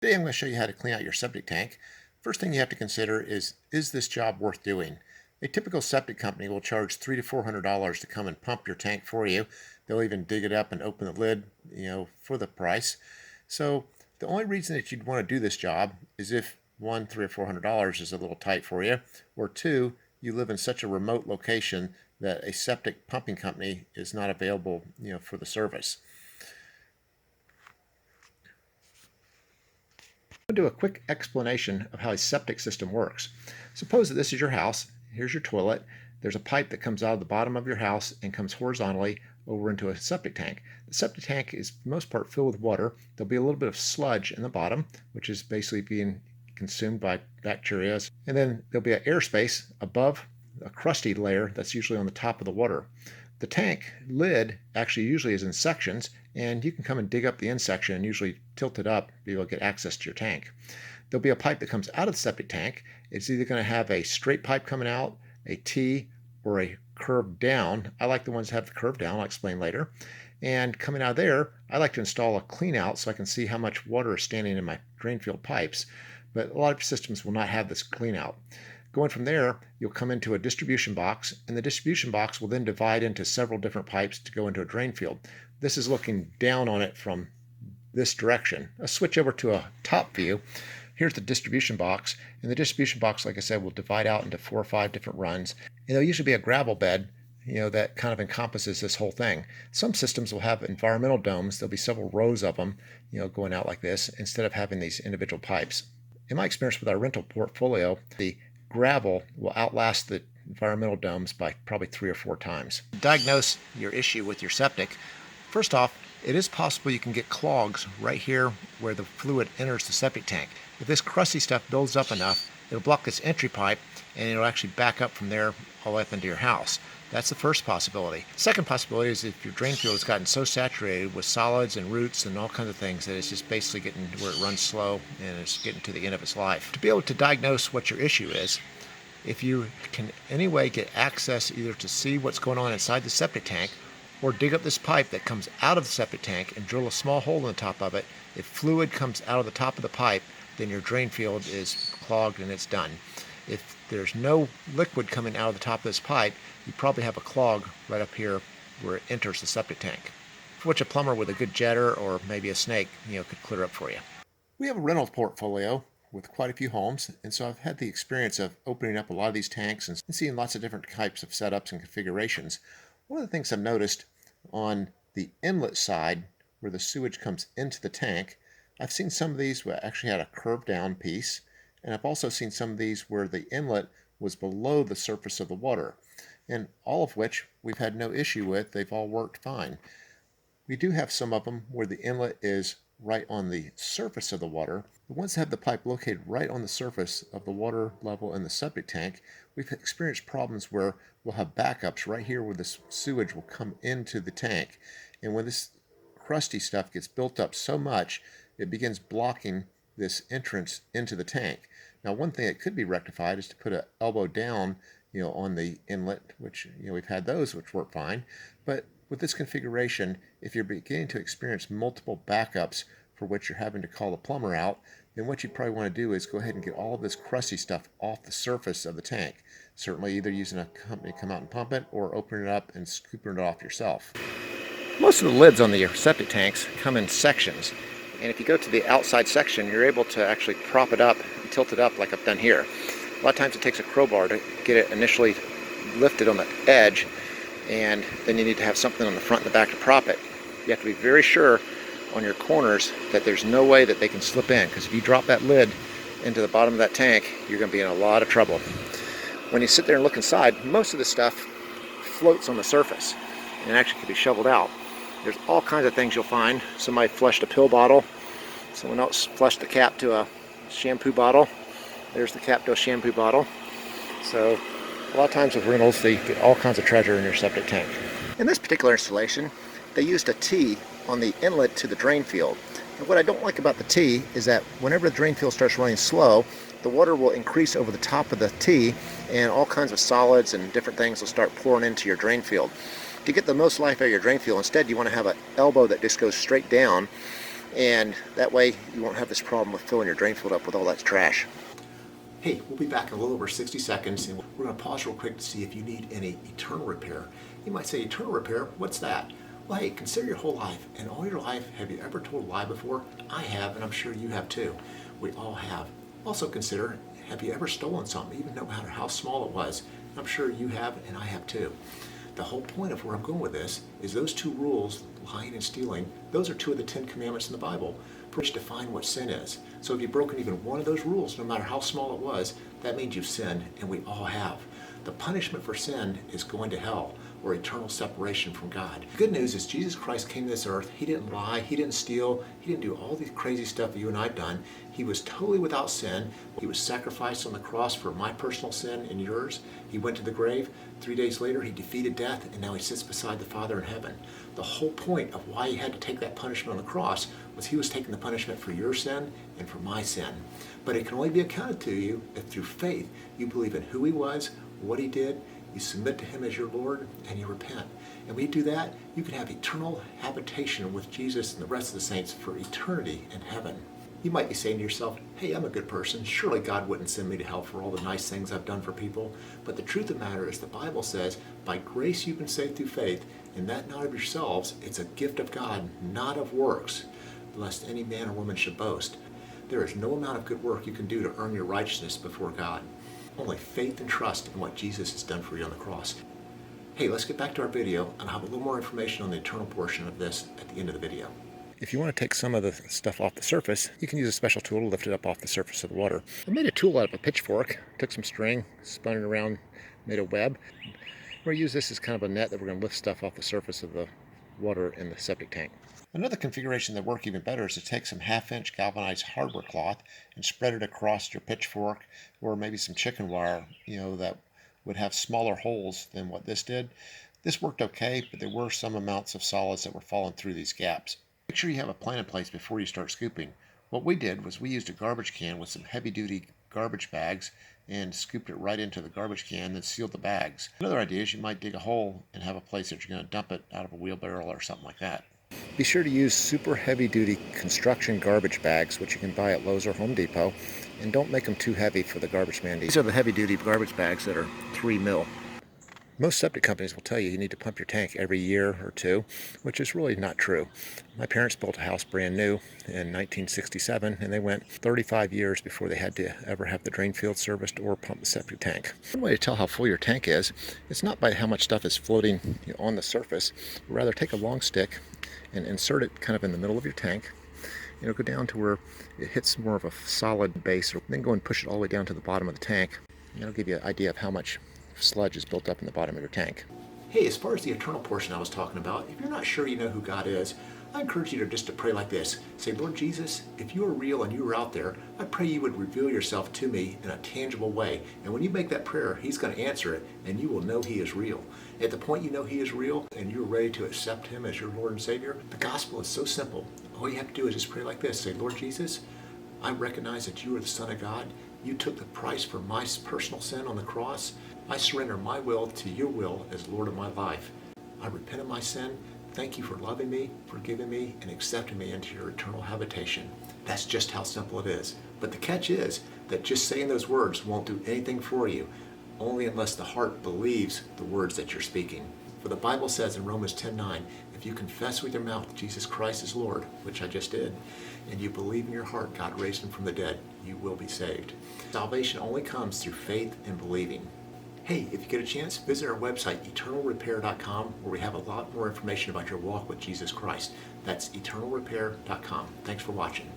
Today I'm going to show you how to clean out your septic tank. First thing you have to consider is this job worth doing? A typical septic company will charge $300 to $400 to come and pump your tank for you. They'll even dig it up and open the lid, for the price. So the only reason that you'd want to do this job is if one, $300 or $400 is a little tight for you, or two, you live in such a remote location that a septic pumping company is not available, for the service. I'm going to do a quick explanation of how a septic system works. Suppose that this is your house. Here's your toilet. There's a pipe that comes out of the bottom of your house and comes horizontally over into a septic tank. The septic tank is for the most part filled with water. There'll be a little bit of sludge in the bottom, which is basically being consumed by bacteria. And then there'll be an airspace above a crusty layer that's usually on the top of the water. The tank lid actually usually is in sections, and you can come and dig up the end section and usually tilt it up to be able to get access to your tank. There'll be a pipe that comes out of the septic tank. It's either going to have a straight pipe coming out, a T, or a curved down. I like the ones that have the curved down. I'll explain later. And coming out of there, I like to install a clean out so I can see how much water is standing in my drain field pipes. But a lot of systems will not have this clean out. Going from there, you'll come into a distribution box, and the distribution box will then divide into several different pipes to go into a drain field. This is looking down on it from this direction. I'll switch over to a top view. Here's the distribution box, and the distribution box, like I said, will divide out into 4 or 5 different runs. And there'll usually be a gravel bed, that kind of encompasses this whole thing. Some systems will have environmental domes. There'll be several rows of them, going out like this, instead of having these individual pipes. In my experience with our rental portfolio, the gravel will outlast the environmental domes by probably 3 or 4 times. To diagnose your issue with your septic, first off, it is possible you can get clogs right here where the fluid enters the septic tank. If this crusty stuff builds up enough, it'll block this entry pipe and it'll actually back up from there all the way up into your house. That's the first possibility. Second possibility is if your drain field has gotten so saturated with solids and roots and all kinds of things that it's just basically getting to where it runs slow and it's getting to the end of its life. To be able to diagnose what your issue is, if you can anyway get access either to see what's going on inside the septic tank or dig up this pipe that comes out of the septic tank and drill a small hole in the top of it, if fluid comes out of the top of the pipe, then your drain field is clogged and it's done. If there's no liquid coming out of the top of this pipe, you probably have a clog right up here where it enters the septic tank, for which a plumber with a good jetter or maybe a snake, could clear up for you. We have a rental portfolio with quite a few homes, and so I've had the experience of opening up a lot of these tanks and seeing lots of different types of setups and configurations. One of the things I've noticed on the inlet side where the sewage comes into the tank, I've seen some of these where actually had a curved down piece, and I've also seen some of these where the inlet was below the surface of the water, and all of which we've had no issue with. They've all worked fine. We do have some of them where the inlet is right on the surface of the water. The ones that have the pipe located right on the surface of the water level in the septic tank, we've experienced problems where we'll have backups right here where the sewage will come into the tank. And when this crusty stuff gets built up so much, it begins blocking this entrance into the tank. Now, one thing that could be rectified is to put an elbow down, on the inlet, which, we've had those which work fine. But with this configuration, if you're beginning to experience multiple backups for which you're having to call the plumber out, then what you probably want to do is go ahead and get all of this crusty stuff off the surface of the tank. Certainly either using a company to come out and pump it or opening it up and scooping it off yourself. Most of the lids on the septic tanks come in sections. And if you go to the outside section, you're able to actually prop it up and tilt it up like I've done here. A lot of times it takes a crowbar to get it initially lifted on the edge, and then you need to have something on the front and the back to prop it. You have to be very sure on your corners that there's no way that they can slip in, because if you drop that lid into the bottom of that tank, you're going to be in a lot of trouble. When you sit there and look inside, most of the stuff floats on the surface and actually can be shoveled out. There's all kinds of things you'll find. Somebody flushed a pill bottle. Someone else flushed the cap to a shampoo bottle. There's the cap to a shampoo bottle. So a lot of times with rentals, they get all kinds of treasure in your septic tank. In this particular installation, they used a T on the inlet to the drain field. And what I don't like about the T is that whenever the drain field starts running slow, the water will increase over the top of the T, and all kinds of solids and different things will start pouring into your drain field. To get the most life out of your drain field, instead you want to have an elbow that just goes straight down And that way you won't have this problem with filling your drain field up with all that trash. Hey, we'll be back in a little over 60 seconds, and we're going to pause real quick to see if you need any eternal repair. You might say, eternal repair? What's that? Well, hey, consider your whole life. In all your life, have you ever told a lie before? I have, and I'm sure you have too. We all have. Also consider, have you ever stolen something, even no matter how small it was? I'm sure you have, and I have too. The whole point of where I'm going with this is those two rules, lying and stealing, those are two of the 10 commandments in the Bible, which define what sin is. So if you've broken even one of those rules, no matter how small it was, that means you've sinned, and we all have. The punishment for sin is going to hell, or eternal separation from God. The good news is Jesus Christ came to this earth. He didn't lie, he didn't steal, he didn't do all these crazy stuff that you and I've done. He was totally without sin. He was sacrificed on the cross for my personal sin and yours. He went to the grave. 3 days later, he defeated death, and now he sits beside the Father in heaven. The whole point of why he had to take that punishment on the cross was he was taking the punishment for your sin and for my sin. But it can only be accounted to you if through faith you believe in who he was, what he did, you submit to him as your Lord, and you repent. And when you do that, you can have eternal habitation with Jesus and the rest of the saints for eternity in heaven. You might be saying to yourself, hey, I'm a good person. Surely God wouldn't send me to hell for all the nice things I've done for people. But the truth of the matter is the Bible says, by grace you've been saved through faith, and that not of yourselves. It's a gift of God, not of works, lest any man or woman should boast. There is no amount of good work you can do to earn your righteousness before God. Only faith and trust in what Jesus has done for you on the cross. Hey, let's get back to our video, and I'll have a little more information on the eternal portion of this at the end of the video. If you want to take some of the stuff off the surface, you can use a special tool to lift it up off the surface of the water. I made a tool out of a pitchfork, took some string, spun it around, made a web. We're going to use this as kind of a net that we're going to lift stuff off the surface of the water in the septic tank. Another configuration that works even better is to take some 1/2-inch galvanized hardware cloth and spread it across your pitchfork, or maybe some chicken wire, that would have smaller holes than what this did. This worked okay, but there were some amounts of solids that were falling through these gaps. Make sure you have a plan in place before you start scooping. What we did was we used a garbage can with some heavy-duty garbage bags and scooped it right into the garbage can, then sealed the bags. Another idea is you might dig a hole and have a place that you're going to dump it out of a wheelbarrow or something like that. Be sure to use super heavy-duty construction garbage bags, which you can buy at Lowe's or Home Depot, and don't make them too heavy for the garbage man. These are the heavy-duty garbage bags that are 3 mil. Most septic companies will tell you need to pump your tank every year or two, which is really not true. My parents built a house brand new in 1967, and they went 35 years before they had to ever have the drain field serviced or pump the septic tank. One way to tell how full your tank is, it's not by how much stuff is floating on the surface, but rather take a long stick and insert it kind of in the middle of your tank. Go down to where it hits more of a solid base, or then go and push it all the way down to the bottom of the tank. That'll give you an idea of how much sludge is built up in the bottom of your tank. Hey, as far as the eternal portion I was talking about, if you're not sure you know who God is, I encourage you to just to pray like this. Say, Lord Jesus, if you are real and you are out there, I pray you would reveal yourself to me in a tangible way. And when you make that prayer, he's going to answer it, and you will know he is real. At the point you know he is real and you're ready to accept him as your Lord and Savior, the gospel is so simple. All you have to do is just pray like this. Say, Lord Jesus, I recognize that you are the Son of God. You took the price for my personal sin on the cross. I surrender my will to your will as Lord of my life. I repent of my sin. Thank you for loving me, forgiving me, and accepting me into your eternal habitation. That's just how simple it is. But the catch is that just saying those words won't do anything for you, only unless the heart believes the words that you're speaking. For the Bible says in Romans 10:9, if you confess with your mouth Jesus Christ is Lord, which I just did, and you believe in your heart God raised him from the dead, you will be saved. Salvation only comes through faith and believing. Hey, if you get a chance, visit our website, eternalrepair.com, where we have a lot more information about your walk with Jesus Christ. That's eternalrepair.com. Thanks for watching.